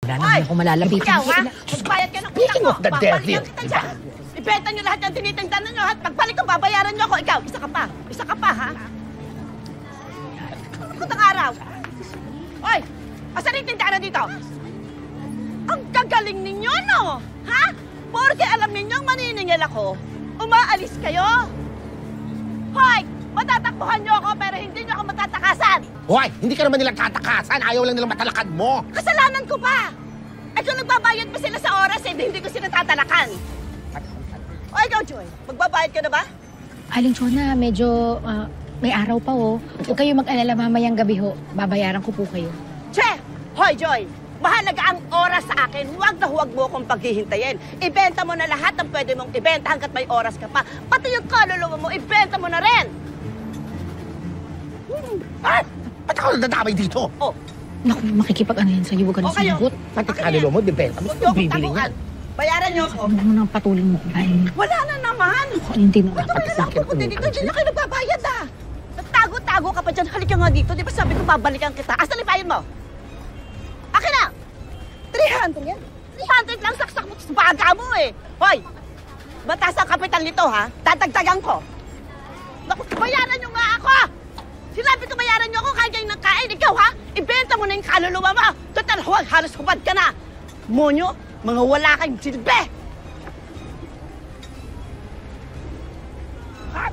Wala naman ako malalapitan. Ikaw, ha? Magbayad ka ng utang mo. Babalikan kita dyan. Ibenta nyo lahat yung tinitindan nyo, ha? Pagbalik ko, babayaran nyo ako. Ikaw, isa ka pa. Isa ka pa, ha? Kutang araw. Hoy! Asan yung tindahan dito? Ang gagaling ninyo, no? Ha? Porque alam ninyong maniningil ako, umaalis kayo. Hoy! Matatakbuhan nyo ako pero hindi nyo ako matatakasan. Hoy! Hindi ka naman nilang tatakasan. Ayaw lang nilang matalakad mo. Kasalanan ko pa. Eh kung nagbabayad pa sila sa oras, hindi ko sila tatalakan. O ikaw, Joy, magbabayad ka na ba? Aling Chona, medyo may araw pa, oh. Huwag kayo mag-alala mamayang gabi, ho. Babayaran ko po kayo. Che! Hoy, Joy! Mahalaga ang oras sa akin. Huwag na huwag mo akong paghihintayin. Ibenta mo na lahat ng pwede mong ibenta hanggat may oras ka pa. Pati yung kaluluwa mo, ibenta mo na rin. Ah! Ba't ako nadadamay dito? Oh. Naku, makikipag-ano yan sa'yo. Huwag ka na sumagot. Pati kaluluwa mo, dibenta mo. Huwag niyo akong Bibili taguan. Bayaran niyo ako. Ano mo nang patuloy mo kumain? Wala na naman. Ako, hindi na. Ba't naman na lang pupunta dito? Hindi na kayo nagbabayad, ah. Nagtago-tago ka pa dyan. Halika nga dito. Di ba sabi ko babalikan kita? Asan yung bayad mo? Akin na! 300 yan. 300 lang saksak mo sa baga mo, eh. Hoy! Batas ang kapital nito, ha? Tatagtagan ko. Naku, bayaran niyo nga ako! Sinabi ko bayaran niyo ako kahit kayo nagkain. Ikaw, ha? Ibenta mo na yung kaluluwa mo. Total, halos hubad ka na. Monyo, mga wala kayong silbi.